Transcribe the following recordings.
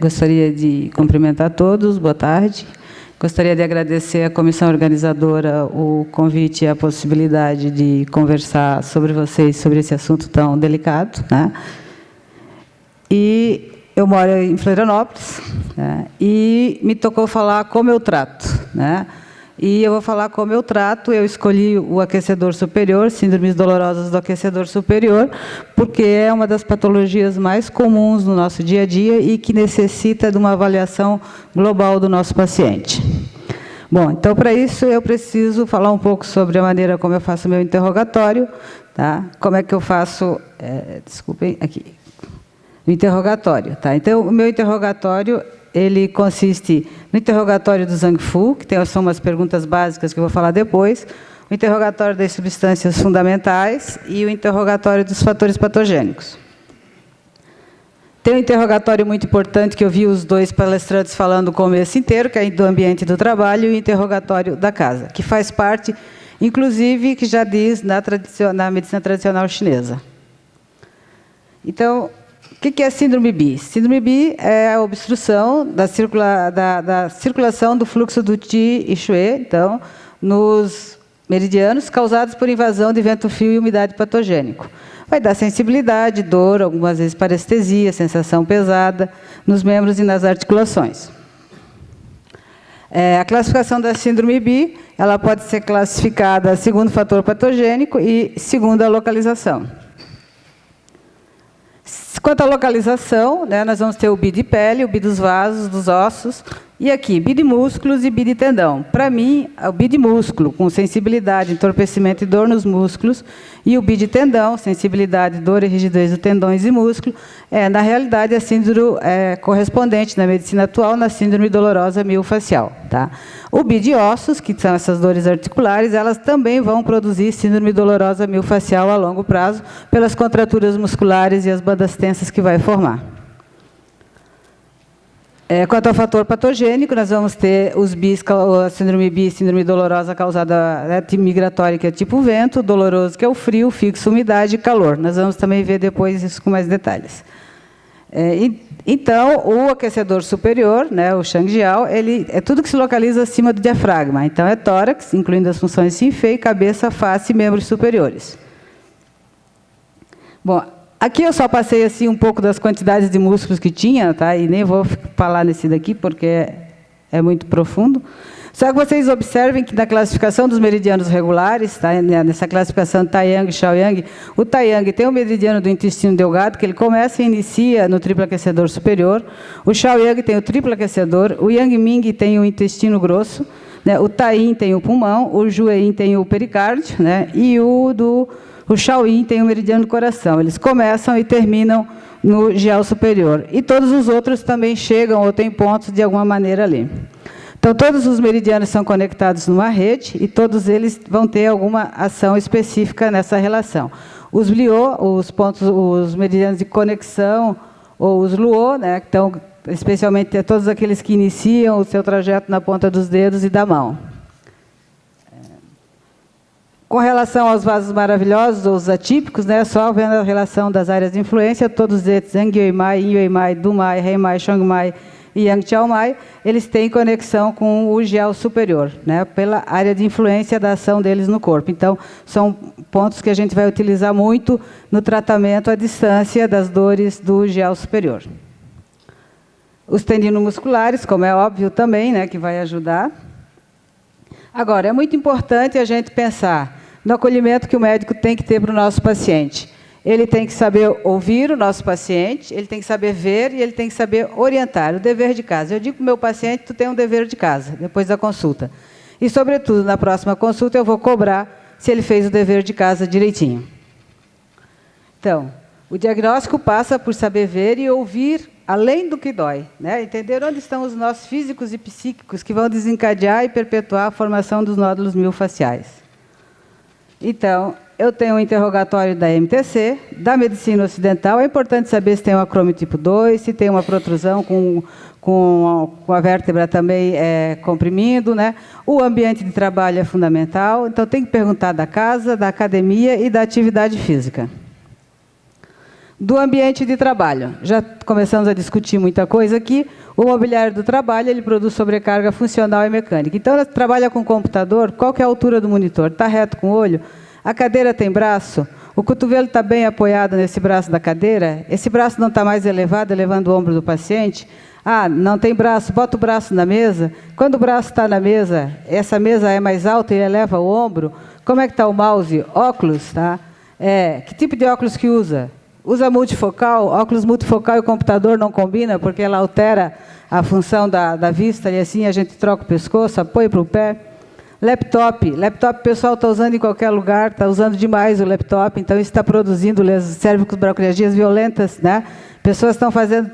Gostaria de cumprimentar todos, boa tarde. Gostaria de agradecer à comissão organizadora o convite e a possibilidade de conversar sobre vocês, sobre esse assunto tão delicado, né? E eu moro em Florianópolis, né? E me tocou falar como eu trato, né? E eu vou falar como eu trato. Eu escolhi o aquecedor superior, síndromes dolorosas do aquecedor superior, porque é uma das patologias mais comuns no nosso dia a dia e que necessita de uma avaliação global do nosso paciente. Bom, então, para isso, eu preciso falar um pouco sobre a maneira como eu faço o meu interrogatório, tá? Como é que eu faço... desculpem, aqui. O interrogatório, tá? Então, o meu interrogatório... ele consiste no interrogatório do Zhang Fu, que são umas perguntas básicas que eu vou falar depois, o interrogatório das substâncias fundamentais e o interrogatório dos fatores patogênicos. Tem um interrogatório muito importante que eu vi os dois palestrantes falando o começo inteiro, que é do ambiente do trabalho, e o interrogatório da casa, que faz parte, inclusive, que já diz na medicina tradicional chinesa. Então, o que é síndrome BI? Síndrome BI é a obstrução da circulação do fluxo do Qi e Xue, então, nos meridianos, causados por invasão de vento frio e umidade patogênico. Vai dar sensibilidade, dor, algumas vezes parestesia, sensação pesada nos membros e nas articulações. A classificação da síndrome BI, ela pode ser classificada segundo o fator patogênico e segundo a localização. Quanto à localização, né, nós vamos ter o BI de pele, o BI dos vasos, dos ossos, e aqui, BI de músculos e BI de tendão. Para mim, o BI de músculo, com sensibilidade, entorpecimento e dor nos músculos, e o BI de tendão, sensibilidade, dor e rigidez dos tendões e músculo, na realidade, a síndrome correspondente na medicina atual na síndrome dolorosa miofascial. Tá? O BI de ossos, que são essas dores articulares, elas também vão produzir síndrome dolorosa miofascial a longo prazo, pelas contraturas musculares e as bandas tensas que vai formar. Quanto ao fator patogênico, nós vamos ter os BIs, a síndrome BI, síndrome dolorosa causada migratória, que é tipo vento, doloroso, que é o frio, fixo, umidade e calor. Nós vamos também ver depois isso com mais detalhes. Então, o aquecedor superior, né, o Shangjiao, ele é tudo que se localiza acima do diafragma. Então, é tórax, incluindo as funções Sim-Fei, cabeça, face e membros superiores. Bom, aqui eu só passei assim um pouco das quantidades de músculos que tinha, tá? E nem vou falar nesse daqui, porque é muito profundo. Só que vocês observem que na classificação dos meridianos regulares, tá? Nessa classificação Taiyang e Shaoyang, o Taiyang tem o meridiano do intestino delgado, que ele começa e inicia no triplo aquecedor superior. O Shaoyang tem o triplo aquecedor, o Yangming tem o intestino grosso, né? O Taiyin tem o pulmão, o Jueyin tem o pericárdio, né? E o Shaoyin tem o meridiano do coração. Eles começam e terminam no gial superior. E todos os outros também chegam ou têm pontos de alguma maneira ali. Então, todos os meridianos são conectados numa rede e todos eles vão ter alguma ação específica nessa relação. Os Bliot, os meridianos de conexão, ou os Luo, né, que estão especialmente todos aqueles que iniciam o seu trajeto na ponta dos dedos e da mão. Com relação aos vasos maravilhosos, ou os atípicos, né, só vendo a relação das áreas de influência, todos eles, Zhang Yuemai, Yin Yuemai, Du Mai, Rei Mai, Chong Mai e Yang Chao Mai, eles têm conexão com o gial superior, né, pela área de influência da ação deles no corpo. Então, são pontos que a gente vai utilizar muito no tratamento à distância das dores do gial superior. Os tendinomusculares, como é óbvio também, né, que vai ajudar. Agora, é muito importante a gente pensar no acolhimento que o médico tem que ter para o nosso paciente. Ele tem que saber ouvir o nosso paciente, ele tem que saber ver e ele tem que saber orientar. O dever de casa. Eu digo para o meu paciente, tu tem um dever de casa, depois da consulta. E, sobretudo, na próxima consulta, eu vou cobrar se ele fez o dever de casa direitinho. Então, o diagnóstico passa por saber ver e ouvir além do que dói, né? Entender onde estão os nós físicos e psíquicos que vão desencadear e perpetuar a formação dos nódulos miofasciais. Então, eu tenho um interrogatório da MTC, da medicina ocidental. É importante saber se tem um acrômio tipo 2, se tem uma protrusão com a vértebra também comprimindo, né? O ambiente de trabalho é fundamental. Então, tem que perguntar da casa, da academia e da atividade física. Do ambiente de trabalho. Já começamos a discutir muita coisa aqui. O mobiliário do trabalho, ele produz sobrecarga funcional e mecânica. Então, ela trabalha com computador, qual que é a altura do monitor? Está reto com o olho? A cadeira tem braço? O cotovelo está bem apoiado nesse braço da cadeira? Esse braço não está mais elevado, elevando o ombro do paciente? Ah, não tem braço, bota o braço na mesa. Quando o braço está na mesa, essa mesa é mais alta e eleva o ombro. Como é que está o mouse? Óculos, tá? Que tipo de óculos que usa? Usa multifocal, óculos multifocal e o computador não combina, porque ela altera a função da vista, e assim a gente troca o pescoço, apoia para o pé. Laptop o pessoal está usando em qualquer lugar, está usando demais o laptop, então isso está produzindo cérvico-braquialgias violentas, né? Pessoas estão fazendo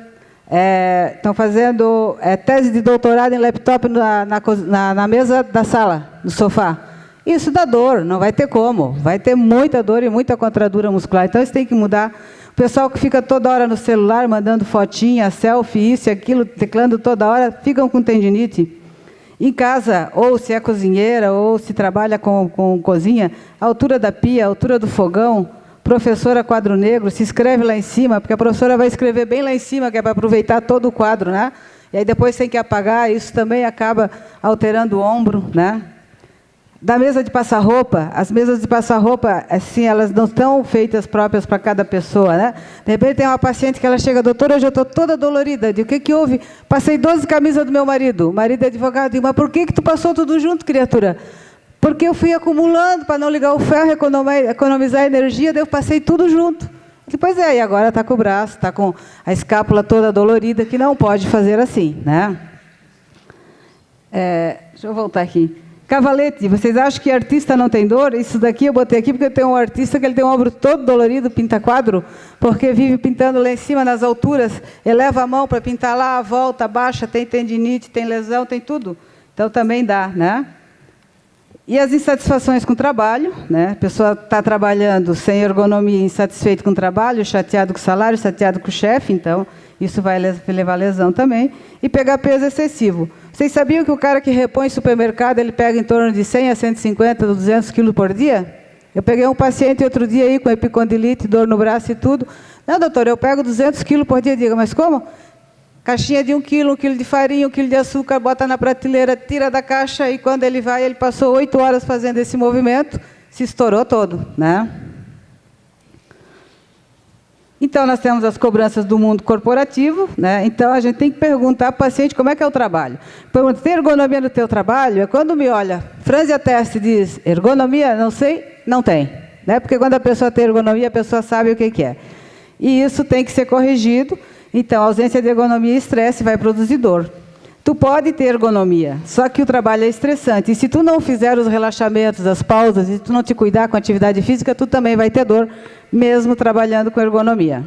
tese de doutorado em laptop na mesa da sala, no sofá. Isso dá dor, não vai ter como. Vai ter muita dor e muita contratura muscular. Então, isso tem que mudar. O pessoal que fica toda hora no celular, mandando fotinha, selfie, isso e aquilo, teclando toda hora, ficam com tendinite. Em casa, ou se é cozinheira, ou se trabalha com cozinha, a altura da pia, a altura do fogão, professora quadro negro, se escreve lá em cima, porque a professora vai escrever bem lá em cima, que é para aproveitar todo o quadro, né? E aí depois tem que apagar, isso também acaba alterando o ombro, né? Da mesa de passar roupa, as mesas de passar roupa, assim, elas não estão feitas próprias para cada pessoa, né? De repente tem uma paciente que ela chega, doutora, hoje eu estou toda dolorida. Eu digo, o que houve? Passei 12 camisas do meu marido. O marido é advogado. Eu digo, mas por que tu passou tudo junto, criatura? Porque eu fui acumulando para não ligar o ferro, economizar energia, daí eu passei tudo junto. Pois é, e agora está com o braço, está com a escápula toda dolorida, que não pode fazer assim, né? Deixa eu voltar aqui. Cavalete, vocês acham que artista não tem dor? Isso daqui eu botei aqui porque eu tenho um artista que ele tem um ombro todo dolorido, pinta quadro, porque vive pintando lá em cima, nas alturas, eleva a mão para pintar lá, volta, baixa, tem tendinite, tem lesão, tem tudo. Então, também dá, né? E as insatisfações com o trabalho, né? A pessoa está trabalhando sem ergonomia, insatisfeito com o trabalho, chateado com o salário, chateado com o chefe, então, isso vai levar a lesão também. E pegar peso excessivo. Vocês sabiam que o cara que repõe supermercado, ele pega em torno de 100 a 150, 200 quilos por dia? Eu peguei um paciente outro dia aí com epicondilite, dor no braço e tudo. Não, doutor, eu pego 200 quilos por dia. Diga, mas como? Caixinha de 1 quilo de farinha, 1 quilo de açúcar, bota na prateleira, tira da caixa e quando ele vai, ele passou 8 horas fazendo esse movimento, se estourou todo, né? Então, nós temos as cobranças do mundo corporativo, né? Então, a gente tem que perguntar para o paciente como é que é o trabalho. Pergunta, tem ergonomia no teu trabalho? É quando me olha, franze a testa e diz, ergonomia? Não sei, não tem. Né? Porque quando a pessoa tem ergonomia, a pessoa sabe o que é. E isso tem que ser corrigido. Então, a ausência de ergonomia e estresse vai produzir dor. Tu pode ter ergonomia, só que o trabalho é estressante. E se tu não fizer os relaxamentos, as pausas, e tu não te cuidar com a atividade física, tu também vai ter dor, mesmo trabalhando com ergonomia.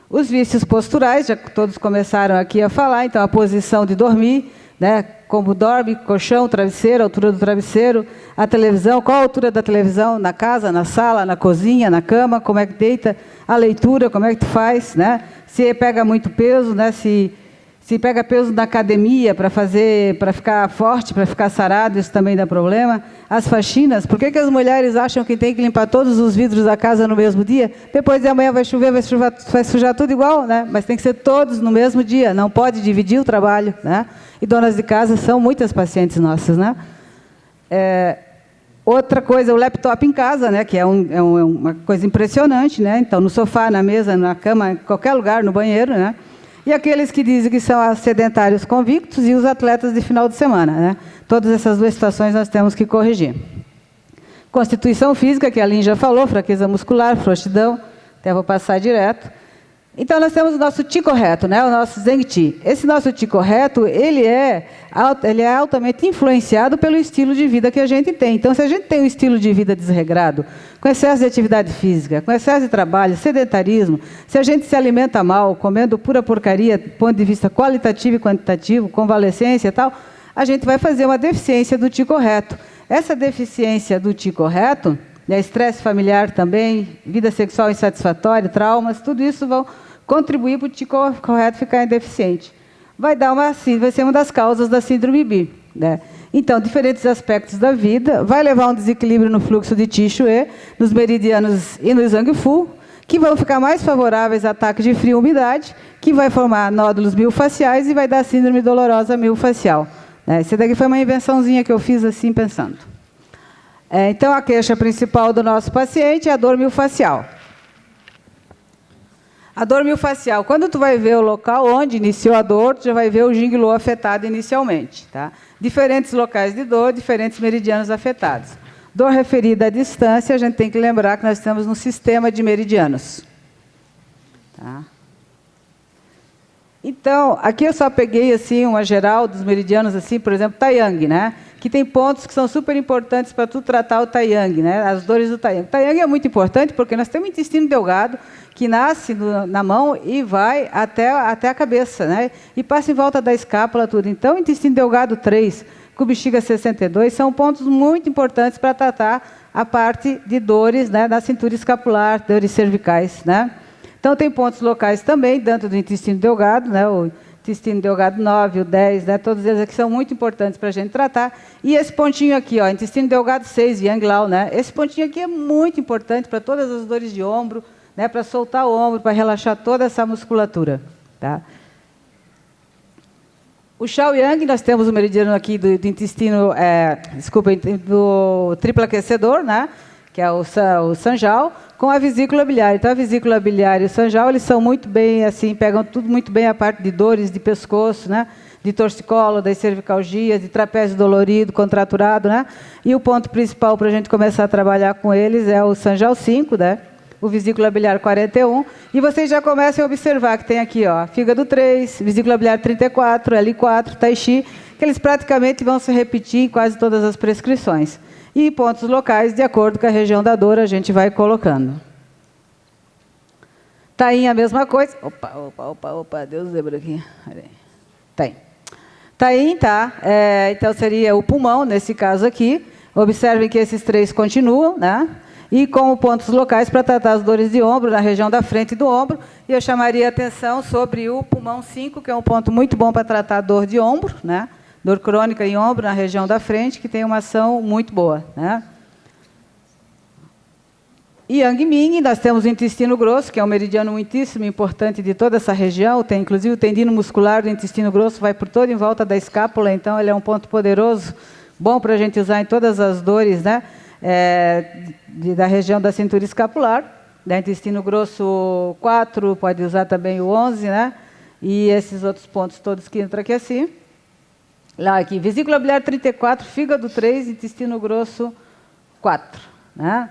Os vícios posturais, já todos começaram aqui a falar, então a posição de dormir, né? Como dorme, colchão, travesseiro, altura do travesseiro, a televisão, qual a altura da televisão, na casa, na sala, na cozinha, na cama, como é que deita, a leitura, como é que tu faz, né? Se pega muito peso, né? Se pega peso na academia para ficar forte, para ficar sarado, isso também dá problema. As faxinas, por que as mulheres acham que tem que limpar todos os vidros da casa no mesmo dia? Depois de amanhã vai chover, vai sujar tudo igual, né? Mas tem que ser todos no mesmo dia, não pode dividir o trabalho, né? E donas de casa são muitas pacientes nossas, né? Outra coisa, o laptop em casa, né? Que é uma coisa impressionante, né? Então, no sofá, na mesa, na cama, em qualquer lugar, no banheiro, né? E aqueles que dizem que são os sedentários convictos e os atletas de final de semana, né? Todas essas duas situações nós temos que corrigir. Constituição física, que a Lin já falou, fraqueza muscular, frouxidão, até vou passar direto. Então, nós temos o nosso Qi correto, né? O nosso Zheng Qi. Esse nosso Qi correto, ele é altamente influenciado pelo estilo de vida que a gente tem. Então, se a gente tem um estilo de vida desregrado, com excesso de atividade física, com excesso de trabalho, sedentarismo, se a gente se alimenta mal, comendo pura porcaria, do ponto de vista qualitativo e quantitativo, convalescência e tal, a gente vai fazer uma deficiência do Qi correto. Essa deficiência do Qi correto, né, estresse familiar também, vida sexual insatisfatória, traumas, tudo isso vão contribuir para o Qi correto ficar deficiente. Vai ser uma das causas da síndrome BI, né? Então, diferentes aspectos da vida, vai levar a um desequilíbrio no fluxo de Qi Xue, nos meridianos e no Zhang Fu, que vão ficar mais favoráveis a ataques de frio e umidade, que vai formar nódulos miofasciais e vai dar síndrome dolorosa miofascial. Essa daqui foi uma invençãozinha que eu fiz assim pensando. Então, a queixa principal do nosso paciente é a dor miofascial. A dor miofascial, quando tu vai ver o local onde iniciou a dor, tu já vai ver o gíngulo afetado inicialmente. Tá? Diferentes locais de dor, diferentes meridianos afetados. Dor referida à distância, a gente tem que lembrar que nós estamos no sistema de meridianos. Tá? Então, aqui eu só peguei assim, uma geral dos meridianos, assim, por exemplo, Taiyang, né? Que tem pontos que são super importantes para tu tratar o Taiyang, né? As dores do Taiyang. Taiyang é muito importante porque nós temos um intestino delgado que nasce na mão e vai até a cabeça, né? E passa em volta da escápula, tudo. Então, intestino delgado 3, com bexiga 62, são pontos muito importantes para tratar a parte de dores, né, da cintura escapular, dores cervicais, né? Então, tem pontos locais também, dentro do intestino delgado, né, o intestino delgado 9, o 10, né, todos eles aqui são muito importantes para a gente tratar. E esse pontinho aqui, ó, intestino delgado 6, Yang Lao, né, esse pontinho aqui é muito importante para todas as dores de ombro, né, para soltar o ombro, para relaxar toda essa musculatura. Tá? O Shaoyang, nós temos o meridiano aqui do intestino, do triplo aquecedor, né, que é o Sanjiao, com a vesícula biliar. Então, a vesícula biliar e o Sanjiao, eles são muito bem, assim, pegam tudo muito bem a parte de dores de pescoço, né, de torcicolo, das cervicalgias, de trapézio dolorido, contraturado, né, e o ponto principal para a gente começar a trabalhar com eles é o Sanjiao 5, né, o vesícula biliar 41, e vocês já começam a observar que tem aqui, ó, fígado 3, vesícula biliar 34, L4, Tai Chi, que eles praticamente vão se repetir em quase todas as prescrições. E pontos locais, de acordo com a região da dor, a gente vai colocando. Taim, a mesma coisa. Opa, deu zebra aqui. Tem. Taim, tá? Então, seria o pulmão, nesse caso aqui. Observem que esses três continuam, né? E como pontos locais para tratar as dores de ombro, na região da frente do ombro. E eu chamaria a atenção sobre o pulmão 5, que é um ponto muito bom para tratar a dor de ombro, né? Dor crônica em ombro, na região da frente, que tem uma ação muito boa. Né? E Yang Ming, nós temos o intestino grosso, que é um meridiano muitíssimo importante de toda essa região. Tem, inclusive, o tendino muscular do intestino grosso vai por todo em volta da escápula, então ele é um ponto poderoso, bom para a gente usar em todas as dores, né? Da região da cintura escapular. Da intestino grosso 4, pode usar também o 11, né? E esses outros pontos todos que entram aqui assim. Lá aqui, vesícula biliar 34, fígado 3, intestino grosso 4. Né?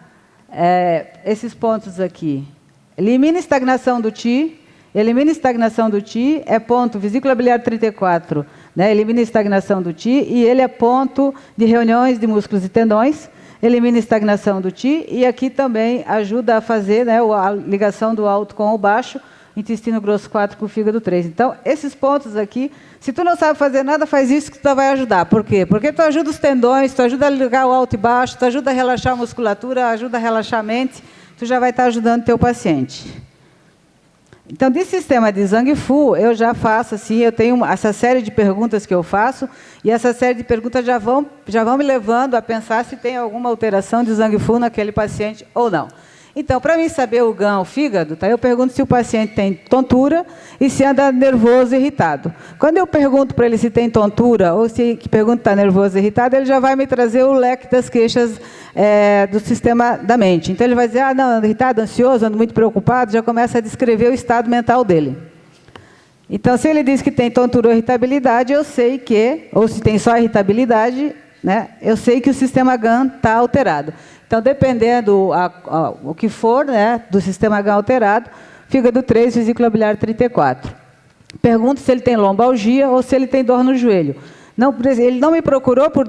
Esses pontos aqui. Elimina estagnação do Qi. Elimina estagnação do Qi, é ponto, vesícula biliar 34, né? Elimina estagnação do Qi, e ele é ponto de reuniões de músculos e tendões. Elimina estagnação do Qi, e aqui também ajuda a fazer, né, a ligação do alto com o baixo, intestino grosso 4 com o fígado 3. Então, esses pontos aqui, se tu não sabe fazer nada, faz isso que tu vai ajudar. Por quê? Porque tu ajuda os tendões, tu ajuda a ligar o alto e baixo, tu ajuda a relaxar a musculatura, ajuda a relaxar a mente, tu já vai estar ajudando o teu paciente. Então, de sistema de Zhang Fu, eu já faço assim, eu tenho essa série de perguntas que eu faço, e essa série de perguntas já vão me levando a pensar se tem alguma alteração de Zhang Fu naquele paciente ou não. Então, para mim saber o GAN, o fígado, tá, eu pergunto se o paciente tem tontura e se anda nervoso e irritado. Quando eu pergunto para ele se tem tontura ou se pergunto se está nervoso e irritado, ele já vai me trazer o leque das queixas do sistema da mente. Então, ele vai dizer, ah, não, ando irritado, ansioso, ando muito preocupado, já começa a descrever o estado mental dele. Então, se ele diz que tem tontura ou irritabilidade, eu sei que, ou se tem só irritabilidade, né, eu sei que o sistema GAN está alterado. Então, dependendo o que for, né, do sistema GAN alterado, fígado 3, vesícula biliar 34. Pergunto se ele tem lombalgia ou se ele tem dor no joelho. Não, ele não me procurou por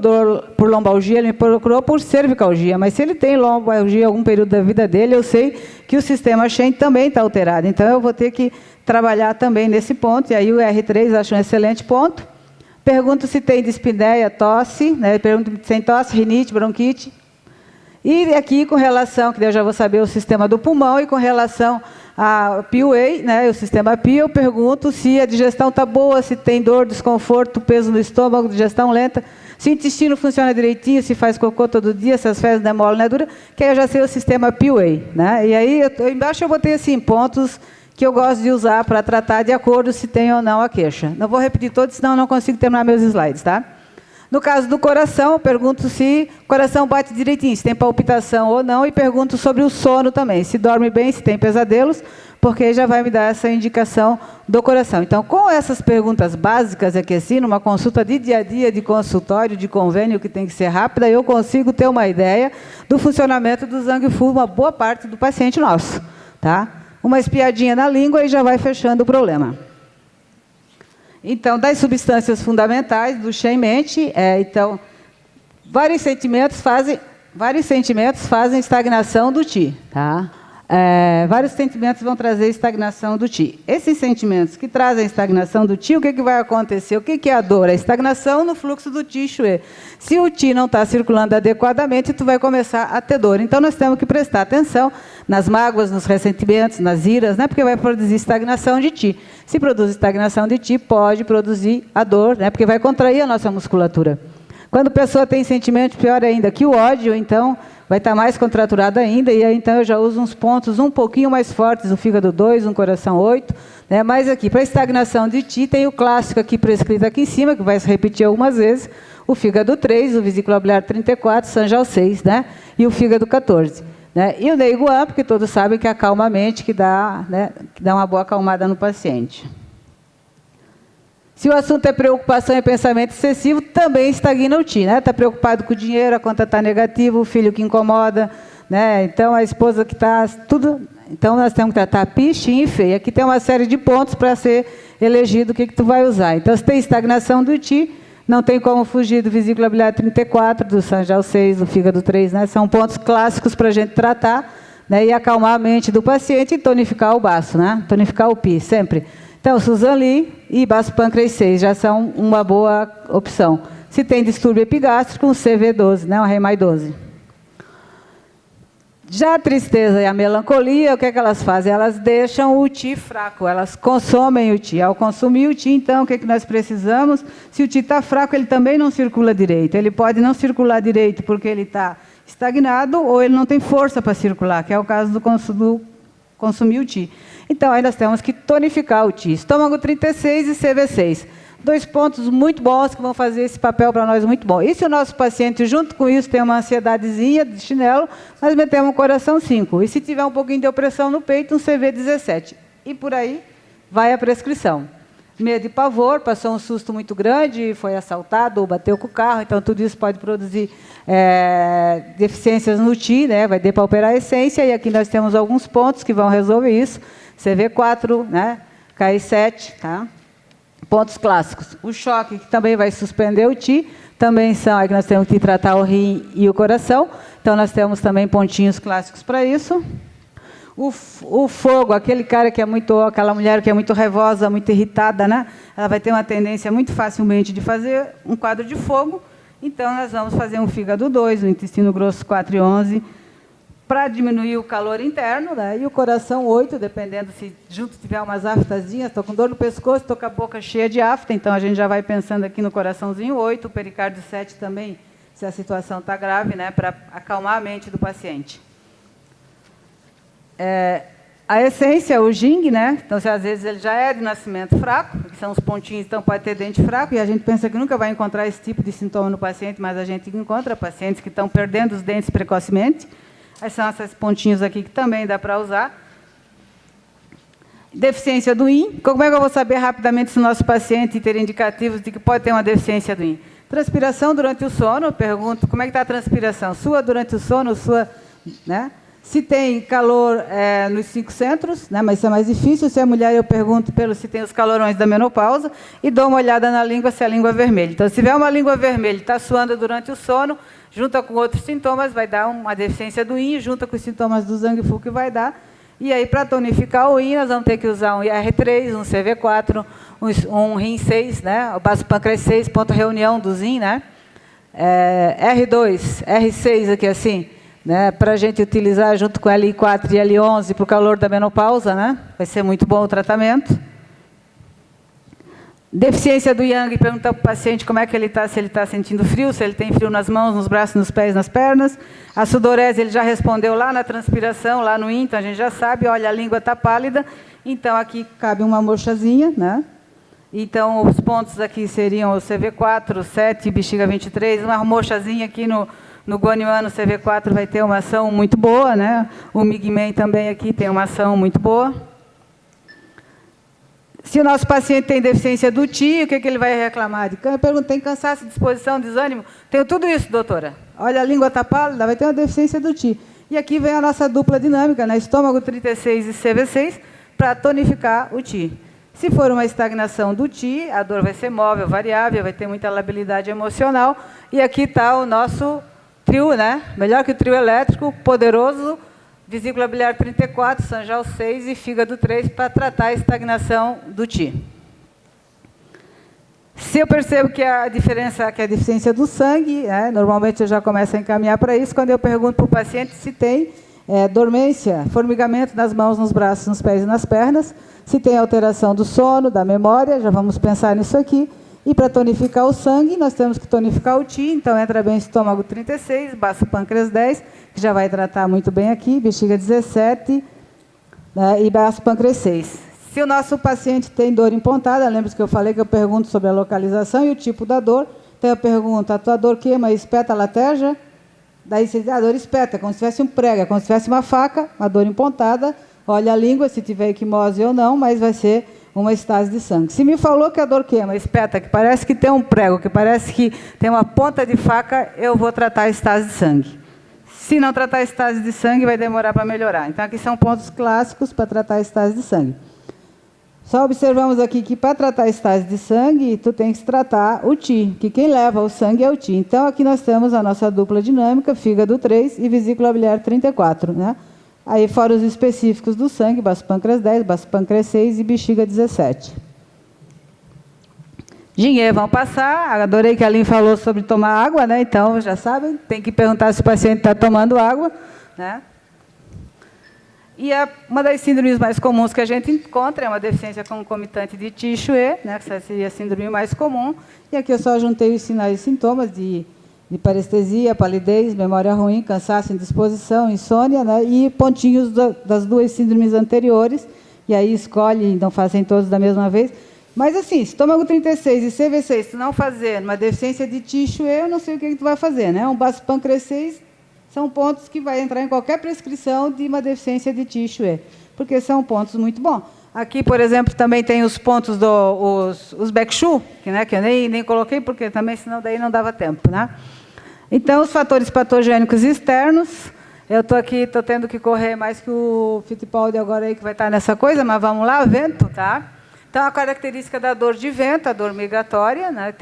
lombalgia, ele me procurou por cervicalgia, mas se ele tem lombalgia em algum período da vida dele, eu sei que o sistema Shen também está alterado. Então, eu vou ter que trabalhar também nesse ponto, e aí o R3 acho um excelente ponto. Pergunto se tem dispneia, tosse, né? Pergunto se tem tosse, rinite, bronquite. E aqui, com relação, que eu já vou saber o sistema do pulmão, e com relação a PUA, né, o sistema PI, eu pergunto se a digestão está boa, se tem dor, desconforto, peso no estômago, digestão lenta, se o intestino funciona direitinho, se faz cocô todo dia, se as fezes não é mole, não é dura, que aí eu já sei o sistema PUA. Né? E aí, embaixo eu botei assim, pontos que eu gosto de usar para tratar de acordo se tem ou não a queixa. Não vou repetir todos, senão eu não consigo terminar meus slides. Tá? No caso do coração, eu pergunto se o coração bate direitinho, se tem palpitação ou não, e pergunto sobre o sono também, se dorme bem, se tem pesadelos, porque já vai me dar essa indicação do coração. Então, com essas perguntas básicas aqui assim, numa consulta de dia a dia, de consultório, de convênio, que tem que ser rápida, eu consigo ter uma ideia do funcionamento do Zhang Fu, uma boa parte do paciente nosso. Tá? Uma espiadinha na língua e já vai fechando o problema. Então, das substâncias fundamentais do Shen-Mente, então, vários sentimentos fazem estagnação do Qi. Tá? Vários sentimentos vão trazer estagnação do Qi. Esses sentimentos que trazem estagnação do Qi, o que vai acontecer? O que é a dor? A estagnação no fluxo do Qi Xue. Se o Qi não está circulando adequadamente, tu vai começar a ter dor. Então, nós temos que prestar atenção nas mágoas, nos ressentimentos, nas iras, né? Porque vai produzir estagnação de Qi. Se produz estagnação de Qi, pode produzir a dor, né? Porque vai contrair a nossa musculatura. Quando a pessoa tem sentimento, pior ainda, que o ódio, então, vai estar mais contraturado ainda, e aí, então, eu já uso uns pontos um pouquinho mais fortes, o fígado 2, um coração 8, né? Mas aqui, para estagnação de Qi, tem o clássico aqui prescrito aqui em cima, que vai se repetir algumas vezes, o fígado 3, o vesículo biliar 34, Sanjiao 6, né? E o fígado 14. Né? E o Neiguan, porque todos sabem que acalma a mente, que dá, né, que dá uma boa acalmada no paciente. Se o assunto é preocupação e pensamento excessivo, também estagna o Qi. Está preocupado com o dinheiro, a conta está negativa, o filho que incomoda, né? Então a esposa que está... tudo. Então nós temos que tratar Pi, Xin e Fei. Aqui tem uma série de pontos para ser elegido o que tu vai usar. Então, se tem estagnação do Qi, não tem como fugir do vesículo biliar 34, do Sanjiao 6, do fígado 3. Né? São pontos clássicos para a gente tratar, né? E acalmar a mente do paciente e tonificar o baço, né? Tonificar o Pi, sempre. Então, Susan Lee e baço pâncreas 6 já são uma boa opção. Se tem distúrbio epigástrico, um CV12, né? Um REMAI 12. Já a tristeza e a melancolia, o que é que elas fazem? Elas deixam o Qi fraco, elas consomem o Qi. Ao consumir o Qi, então, o que é que nós precisamos? Se o Qi está fraco, ele também não circula direito. Ele pode não circular direito porque ele está estagnado ou ele não tem força para circular, que é o caso do consumir o Qi. Então, aí nós temos que tonificar o Qi. Estômago 36 e CV6. 2 pontos muito bons que vão fazer esse papel para nós muito bom. E se o nosso paciente, junto com isso, tem uma ansiedadezinha de chinelo, nós metemos um coração 5. E se tiver um pouquinho de opressão no peito, um CV17. E por aí vai a prescrição. Medo e pavor, passou um susto muito grande, foi assaltado ou bateu com o carro, então tudo isso pode produzir deficiências no Qi, né? Vai depauperar a essência, e aqui nós temos alguns pontos que vão resolver isso. CV4, né? KI7, tá? Pontos clássicos. O choque, que também vai suspender o Qi, também são, aí que nós temos que tratar o rim e o coração, então nós temos também pontinhos clássicos para isso. O fogo, aquele cara que é muito, aquela mulher que é muito raivosa, muito irritada, né? Ela vai ter uma tendência muito facilmente de fazer um quadro de fogo, então nós vamos fazer um fígado 2, um intestino grosso 4 e 11, para diminuir o calor interno, né? E o coração 8, dependendo se junto tiver umas aftazinhas, estou com dor no pescoço, estou com a boca cheia de afta, então a gente já vai pensando aqui no coraçãozinho 8, o pericárdio 7 também, se a situação está grave, né? Para acalmar a mente do paciente. A essência, o Jing, né? Então, se às vezes ele já é de nascimento fraco, que são os pontinhos, então pode ter dente fraco, e a gente pensa que nunca vai encontrar esse tipo de sintoma no paciente, mas a gente encontra pacientes que estão perdendo os dentes precocemente. Aí são esses pontinhos aqui que também dá para usar. Deficiência do Yin. Como é que eu vou saber rapidamente se o nosso paciente ter indicativos de que pode ter uma deficiência do Yin? Transpiração durante o sono. Eu pergunto, como é que está a transpiração? Sua durante o sono, sua... Né? Se tem calor nos 5 centros, né? Mas isso é mais difícil. Se é mulher, eu pergunto se tem os calorões da menopausa e dou uma olhada na língua, se a língua é vermelha. Então, se tiver uma língua vermelha e está suando durante o sono, junta com outros sintomas, vai dar uma deficiência do Yin, junta com os sintomas do Zhang Fu que vai dar. E aí, para tonificar o Yin, nós vamos ter que usar um IR3, um CV4, um Rim 6, né? O baço pâncreas 6, ponto reunião do Yin, né? R2, R6 aqui assim, né, para a gente utilizar junto com LI4 e L11 para o calor da menopausa, né? Vai ser muito bom o tratamento. Deficiência do Yang, perguntar para o paciente como é que ele está, se ele está sentindo frio, se ele tem frio nas mãos, nos braços, nos pés, nas pernas. A sudorese, ele já respondeu lá na transpiração, lá no então a gente já sabe, olha, a língua está pálida, então aqui cabe uma mochazinha, né? Então os pontos aqui seriam o CV4, 7, bexiga 23, uma mochazinha aqui no guanimano CV4 vai ter uma ação muito boa, né? O Migmen também aqui tem uma ação muito boa. Se o nosso paciente tem deficiência do TI, o que ele vai reclamar? Eu pergunto, tem cansaço, disposição, desânimo? Tenho tudo isso, doutora. Olha, a língua está pálida, vai ter uma deficiência do TI. E aqui vem a nossa dupla dinâmica, né? Estômago 36 e CV6, para tonificar o TI. Se for uma estagnação do TI, a dor vai ser móvel, variável, vai ter muita labilidade emocional. E aqui está o nosso trio, né? Melhor que o trio elétrico, poderoso, vesícula biliar 34, sanjal 6 e fígado 3 para tratar a estagnação do TI. Se eu percebo que a diferença, que a deficiência do sangue, né, normalmente eu já começo a encaminhar para isso, quando eu pergunto para o paciente se tem dormência, formigamento nas mãos, nos braços, nos pés e nas pernas, se tem alteração do sono, da memória, já vamos pensar nisso aqui. E para tonificar o sangue, nós temos que tonificar o TI, então entra bem estômago 36, baço pâncreas 10, que já vai tratar muito bem aqui, bexiga 17, né, e baço pâncreas 6. Se o nosso paciente tem dor empontada, lembra que eu falei que eu pergunto sobre a localização e o tipo da dor, então eu pergunto, a tua dor queima, espeta, lateja? Daí você diz, a dor espeta, como se tivesse um prego, como se tivesse uma faca, uma dor empontada, olha a língua, se tiver equimose ou não, mas vai ser uma estase de sangue. Se me falou que a dor queima, espeta, que parece que tem um prego, que parece que tem uma ponta de faca, eu vou tratar a estase de sangue. Se não tratar a estase de sangue, vai demorar para melhorar. Então, aqui são pontos clássicos para tratar a estase de sangue. Só observamos aqui que para tratar a estase de sangue, tu tem que tratar o TI, que quem leva o sangue é o TI. Então, aqui nós temos a nossa dupla dinâmica, fígado 3 e vesícula biliar 34, né? Aí, fora os específicos do sangue, baço pâncreas 10, baço pâncreas 6 e bexiga 17. Ginê, vão passar. Adorei que a Aline falou sobre tomar água, né? Então, já sabem, tem que perguntar se o paciente está tomando água, né? E uma das síndromes mais comuns que a gente encontra é uma deficiência concomitante de Ti-Xue, né? Essa seria a síndrome mais comum. E aqui eu só juntei os sinais e sintomas de parestesia, palidez, memória ruim, cansaço, indisposição, insônia, né? E pontinhos das duas síndromes anteriores. E aí escolhe, não fazem todos da mesma vez. Mas assim, estômago 36 e CV6, se não fazer uma deficiência de Ti-Xue, eu não sei o que tu vai fazer, né? Um baço pâncreas 6 são pontos que vai entrar em qualquer prescrição de uma deficiência de Ti-Xue, porque são pontos muito bons. Aqui, por exemplo, também tem os pontos os Baek-Shu, né, que eu nem coloquei, porque também, senão daí não dava tempo, né? Então, os fatores patogênicos externos, eu estou aqui, estou tendo que correr mais que o Fittipaldi agora aí, que vai estar nessa coisa, mas vamos lá, vento, tá? Então, a característica da dor de vento, a dor migratória, né,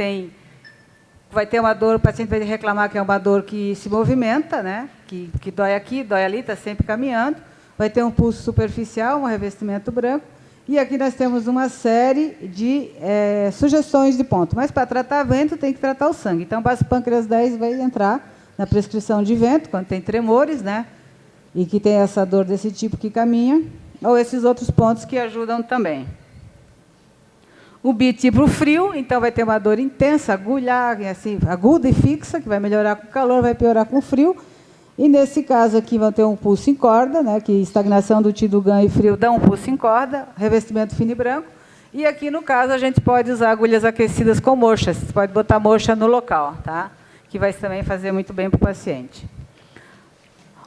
vai ter uma dor, o paciente vai reclamar que é uma dor que se movimenta, né, que dói aqui, dói ali, está sempre caminhando, vai ter um pulso superficial, um revestimento branco, e aqui nós temos uma série de sugestões de ponto. Mas para tratar vento, tem que tratar o sangue. Então, baço pâncreas 10 vai entrar na prescrição de vento, quando tem tremores, né? E que tem essa dor desse tipo que caminha, ou esses outros pontos que ajudam também. O BIT para o frio, então vai ter uma dor intensa, assim, aguda e fixa, que vai melhorar com o calor, vai piorar com o frio. E, nesse caso aqui, vão ter um pulso em corda, né, que estagnação do Ti do GAN e frio dá um pulso em corda, revestimento fino e branco. E aqui, no caso, a gente pode usar agulhas aquecidas com mochas. Você pode botar mocha no local, tá? Que vai também fazer muito bem para o paciente.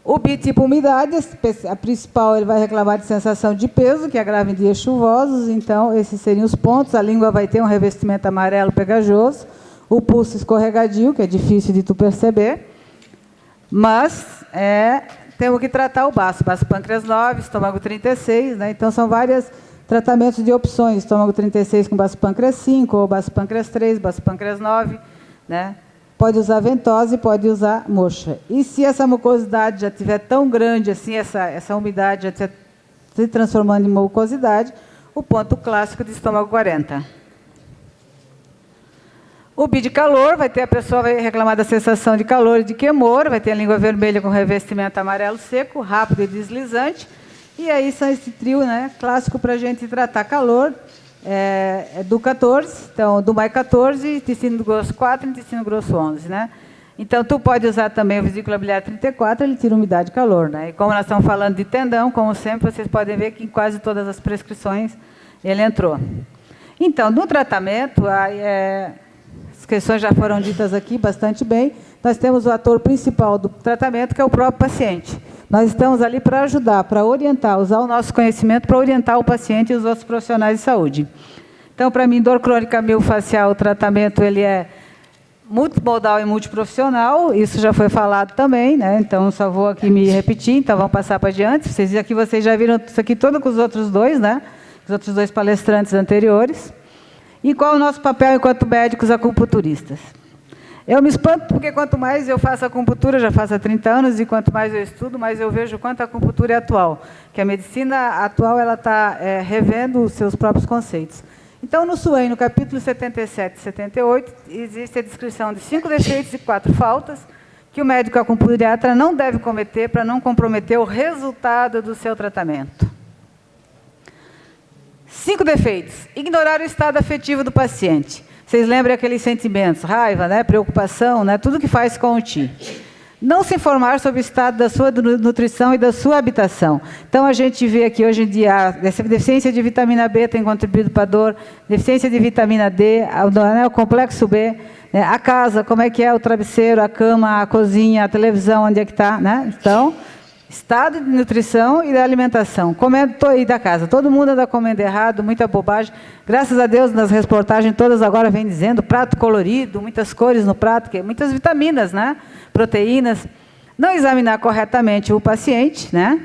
O BIT tipo umidade, a principal, ele vai reclamar de sensação de peso, que agrava em dias chuvosos. Então, esses seriam os pontos. A língua vai ter um revestimento amarelo pegajoso. O pulso escorregadio, que é difícil de tu perceber. Mas temos que tratar o baço pâncreas 9, estômago 36, né? Então são vários tratamentos de opções, estômago 36 com baço pâncreas 5, ou baço pâncreas 3, baço pâncreas 9, né? Pode usar ventose, pode usar mocha. E se essa mucosidade já estiver tão grande assim, essa umidade já estiver se transformando em mucosidade, o ponto clássico de estômago 40. O BI de calor, vai ter a pessoa vai reclamar da sensação de calor e de queimor, vai ter a língua vermelha com revestimento amarelo seco, rápido e deslizante. E aí são esse trio, né, clássico para a gente tratar calor, do 14, então do MAI 14, intestino grosso 4 e intestino grosso 11, né? Então, tu pode usar também o vesícula biliar 34, ele tira umidade e calor, né? E como nós estamos falando de tendão, como sempre, vocês podem ver que em quase todas as prescrições ele entrou. Então, no tratamento, as questões já foram ditas aqui bastante bem, nós temos o ator principal do tratamento, que é o próprio paciente. Nós estamos ali para ajudar, para orientar, usar o nosso conhecimento para orientar o paciente e os outros profissionais de saúde. Então, para mim, dor crônica miofascial, o tratamento ele é multimodal e multiprofissional, isso já foi falado também, né? Então, só vou aqui me repetir, então vamos passar para adiante. Vocês já viram isso aqui todo com os outros dois, né? Os outros dois palestrantes anteriores. E qual é o nosso papel enquanto médicos acupunturistas? Eu me espanto porque quanto mais eu faço acupuntura, já faço há 30 anos, e quanto mais eu estudo, mais eu vejo quanto a acupuntura é atual. Que a medicina atual ela está revendo os seus próprios conceitos. Então, no SUEM, no capítulo 77 e 78, existe a descrição de 5 defeitos e 4 faltas que o médico acupunturista não deve cometer para não comprometer o resultado do seu tratamento. 5 defeitos. Ignorar o estado afetivo do paciente. Vocês lembram aqueles sentimentos, raiva, né, preocupação, né, tudo que faz com o TI. Não se informar sobre o estado da sua nutrição e da sua habitação. Então, a gente vê aqui hoje em dia, a deficiência de vitamina B tem contribuído para a dor, deficiência de vitamina D, o complexo B, né, a casa, como é que é o travesseiro, a cama, a cozinha, a televisão, onde é que está, né? Então, estado de nutrição e da alimentação. Comendo e da casa. Todo mundo anda comendo errado, muita bobagem. Graças a Deus, nas reportagens todas agora vem dizendo prato colorido, muitas cores no prato, muitas vitaminas, né? Proteínas. Não examinar corretamente o paciente, né?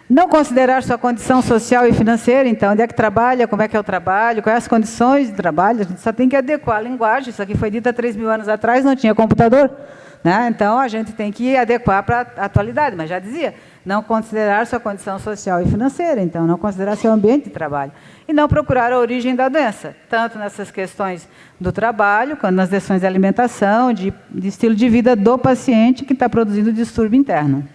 Não considerar sua condição social e financeira, então, onde é que trabalha, como é que é o trabalho, quais as condições de trabalho, a gente só tem que adequar a linguagem. Isso aqui foi dito há 3.000 anos atrás, não tinha computador, né? Então, a gente tem que adequar para a atualidade, mas já dizia, não considerar sua condição social e financeira, então, não considerar seu ambiente de trabalho. E não procurar a origem da doença, tanto nessas questões do trabalho, quanto nas questões de alimentação, de estilo de vida do paciente que está produzindo distúrbio interno.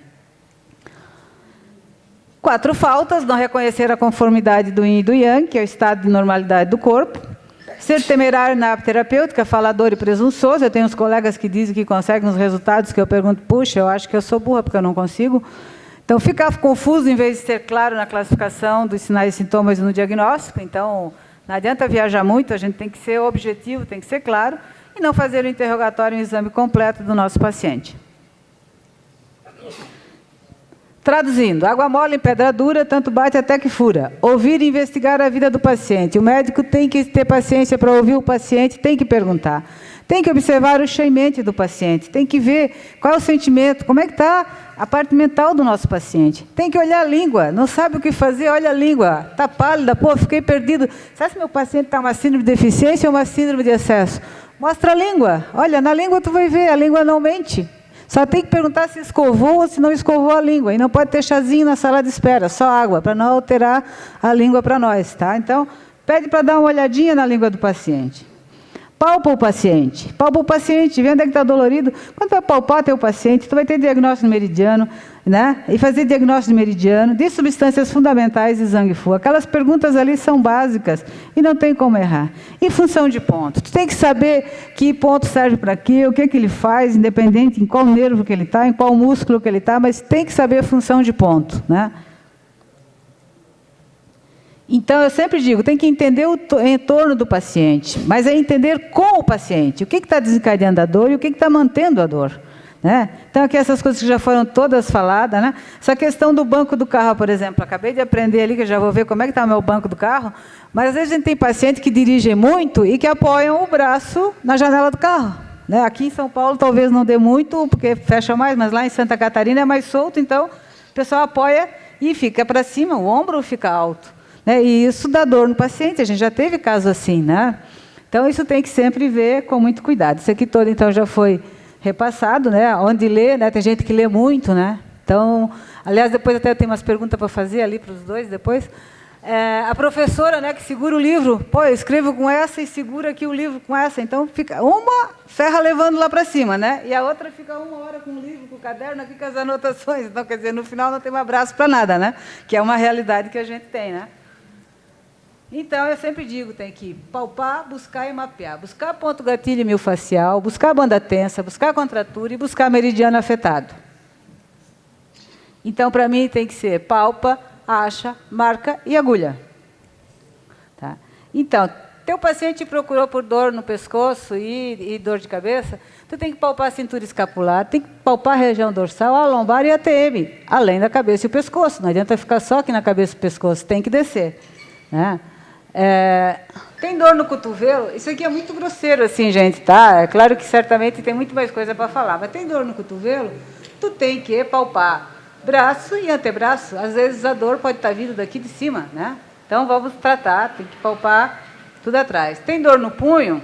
4 faltas: não reconhecer a conformidade do Yin e do Yang, que é o estado de normalidade do corpo. Ser temerário na terapêutica, falador e presunçoso. Eu tenho uns colegas que dizem que conseguem os resultados que eu pergunto, puxa, eu acho que eu sou burra porque eu não consigo. Então, ficar confuso em vez de ser claro na classificação dos sinais e sintomas e no diagnóstico. Então, não adianta viajar muito, a gente tem que ser objetivo, tem que ser claro, e não fazer o interrogatório e o exame completo do nosso paciente. Traduzindo, água mole em pedra dura, tanto bate até que fura. Ouvir e investigar a vida do paciente. O médico tem que ter paciência para ouvir o paciente, tem que perguntar. Tem que observar o shaming do paciente, tem que ver qual é o sentimento, como é que está a parte mental do nosso paciente. Tem que olhar a língua, não sabe o que fazer, olha a língua. Está pálida, pô, fiquei perdido. Sabe se meu paciente está uma síndrome de deficiência ou uma síndrome de excesso? Mostra a língua. Olha, na língua tu vai ver, a língua não mente. Só tem que perguntar se escovou ou se não escovou a língua. E não pode ter chazinho na sala de espera, só água, para não alterar a língua para nós, tá? Então, pede para dar uma olhadinha na língua do paciente. Palpa o paciente. Palpa o paciente, vê onde é que está dolorido. Quando vai palpar teu paciente, tu vai ter diagnóstico de meridiano, né? E fazer diagnóstico de meridiano, de substâncias fundamentais de Zhang Fu. Aquelas perguntas ali são básicas e não tem como errar. E função de ponto. Tu tem que saber que ponto serve para quê, o que que ele faz, independente em qual nervo que ele está, em qual músculo que ele está, mas tem que saber a função de ponto, né? Então, eu sempre digo, tem que entender o entorno do paciente, mas é entender com o paciente, o que está desencadeando a dor e o que está mantendo a dor, né? Então, aqui essas coisas que já foram todas faladas, né? Essa questão do banco do carro, por exemplo, acabei de aprender ali, que eu já vou ver como é que está o meu banco do carro, mas às vezes a gente tem paciente que dirigem muito e que apoiam o braço na janela do carro, né? Aqui em São Paulo talvez não dê muito, porque fecha mais, mas lá em Santa Catarina é mais solto, então o pessoal apoia e fica para cima, o ombro fica alto. E isso dá dor no paciente, a gente já teve caso assim, né? Então, isso tem que sempre ver com muito cuidado. Isso aqui todo, então, já foi repassado, né? Onde lê, né? Tem gente que lê muito, né? Então, aliás, depois até eu tenho umas perguntas para fazer ali para os dois depois. A professora, né, que segura o livro, pô, eu escrevo com essa e segura aqui o livro com essa, então fica uma ferra levando lá para cima, né? E a outra fica 1 hora com o livro, com o caderno, aqui com as anotações. Então, quer dizer, no final não tem um abraço para nada, né? Que é uma realidade que a gente tem, né? Então, eu sempre digo, tem que palpar, buscar e mapear. Buscar ponto gatilho miofascial, buscar banda tensa, buscar contratura e buscar meridiano afetado. Então, para mim, tem que ser palpa, acha, marca e agulha. Tá? Então, teu paciente procurou por dor no pescoço e dor de cabeça, tu tem que palpar a cintura escapular, tem que palpar a região dorsal, a lombar e a TM, além da cabeça e o pescoço. Não adianta ficar só aqui na cabeça e o pescoço, tem que descer. Né? Tem dor no cotovelo? Isso aqui é muito grosseiro, assim, gente, tá? É claro que certamente tem muito mais coisa para falar, mas tem dor no cotovelo? Tu tem que palpar braço e antebraço. Às vezes a dor pode estar vindo daqui de cima, né? Então vamos tratar, tem que palpar tudo atrás. Tem dor no punho?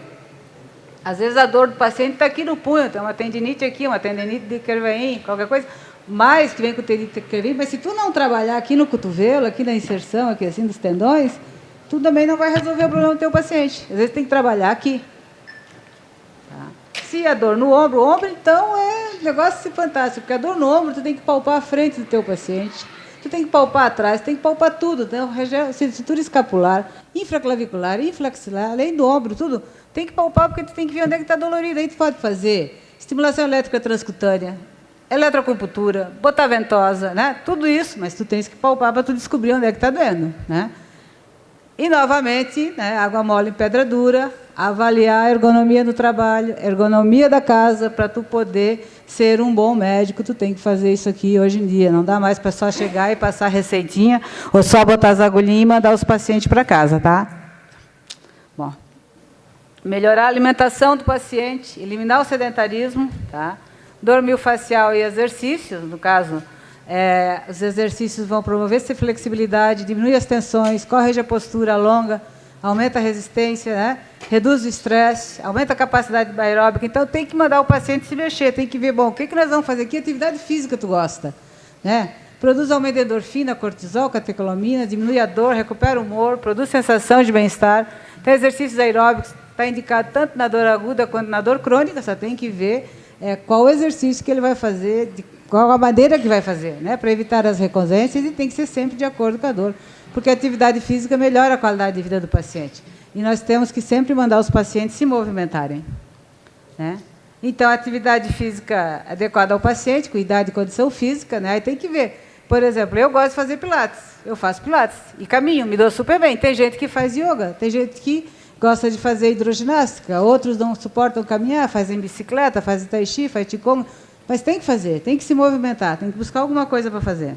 Às vezes a dor do paciente está aqui no punho, tem uma tendinite aqui, uma tendinite de Kervain, qualquer coisa, mais que vem com tendinite de Kervain, mas se tu não trabalhar aqui no cotovelo, aqui na inserção, aqui assim dos tendões, tu também não vai resolver o problema do teu paciente. Às vezes tem que trabalhar aqui. Tá? Se a dor no ombro, o ombro então é um negócio fantástico, porque a dor no ombro tu tem que palpar a frente do teu paciente, tu tem que palpar atrás, tem que palpar tudo, então, cintura escapular, infraclavicular, infraxilar, além do ombro, tudo, tem que palpar porque tu tem que ver onde é que está dolorido. Aí tu pode fazer estimulação elétrica transcutânea, eletroacupuntura, botar ventosa, né? Tudo isso, mas tu tens que palpar para tu descobrir onde é que está doendo, né? E, novamente, né, água mole em pedra dura, avaliar a ergonomia do trabalho, ergonomia da casa, para tu poder ser um bom médico, tu tem que fazer isso aqui hoje em dia. Não dá mais para só chegar e passar receitinha, ou só botar as agulhinhas e mandar os pacientes para casa, tá? Bom, melhorar a alimentação do paciente, eliminar o sedentarismo, tá? Dor miofascial e exercícios, no caso... os exercícios vão promover essa flexibilidade, diminui as tensões, corrige a postura, alonga, aumenta a resistência, né? Reduz o estresse, aumenta a capacidade aeróbica. Então, tem que mandar o paciente se mexer, tem que ver, bom, o que nós vamos fazer aqui? Atividade física tu gosta. Né? Produz aumento de endorfina, cortisol, catecolamina, diminui a dor, recupera o humor, produz sensação de bem-estar. Então, exercícios aeróbicos está indicado tanto na dor aguda quanto na dor crônica, só tem que ver qual o exercício que ele vai fazer, qual a maneira que vai fazer, né, para evitar as reconsências, e tem que ser sempre de acordo com a dor, porque a atividade física melhora a qualidade de vida do paciente. E nós temos que sempre mandar os pacientes se movimentarem. Né? Então, a atividade física adequada ao paciente, com idade e condição física, né, aí tem que ver. Por exemplo, eu gosto de fazer pilates, eu faço pilates e caminho, me dou super bem. Tem gente que faz yoga, tem gente que gosta de fazer hidroginástica, outros não suportam caminhar, fazem bicicleta, fazem tai chi, fazem qigong. Mas tem que fazer, tem que se movimentar, tem que buscar alguma coisa para fazer.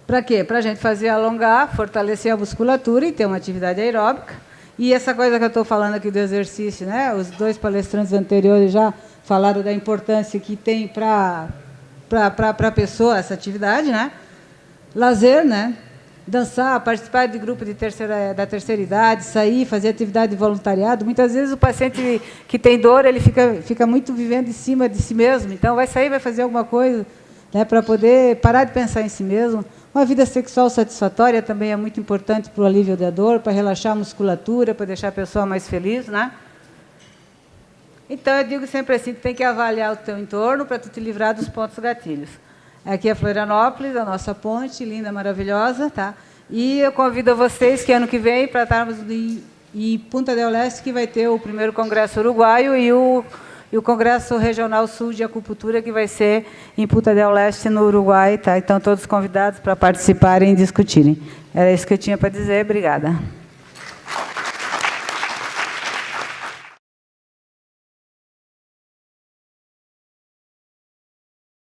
Para quê? Para a gente fazer alongar, fortalecer a musculatura e ter uma atividade aeróbica. E essa coisa que eu estou falando aqui do exercício, né? Os dois palestrantes anteriores já falaram da importância que tem para a pessoa essa atividade, né? Lazer, né? Dançar, participar de grupo da terceira idade, sair, fazer atividade de voluntariado. Muitas vezes o paciente que tem dor, ele fica muito vivendo em cima de si mesmo. Então, vai sair, vai fazer alguma coisa, né, para poder parar de pensar em si mesmo. Uma vida sexual satisfatória também é muito importante para o alívio da dor, para relaxar a musculatura, para deixar a pessoa mais feliz, né? Então, eu digo sempre assim, tu tem que avaliar o teu entorno para tu te livrar dos pontos gatilhos. Aqui é Florianópolis, a nossa ponte, linda, maravilhosa, tá? E eu convido a vocês que ano que vem, para estarmos em Punta del Este, que vai ter o primeiro Congresso Uruguaio e o Congresso Regional Sul de Acupuntura, que vai ser em Punta del Este, no Uruguai, tá? Então, todos convidados para participarem e discutirem. Era isso que eu tinha para dizer. Obrigada.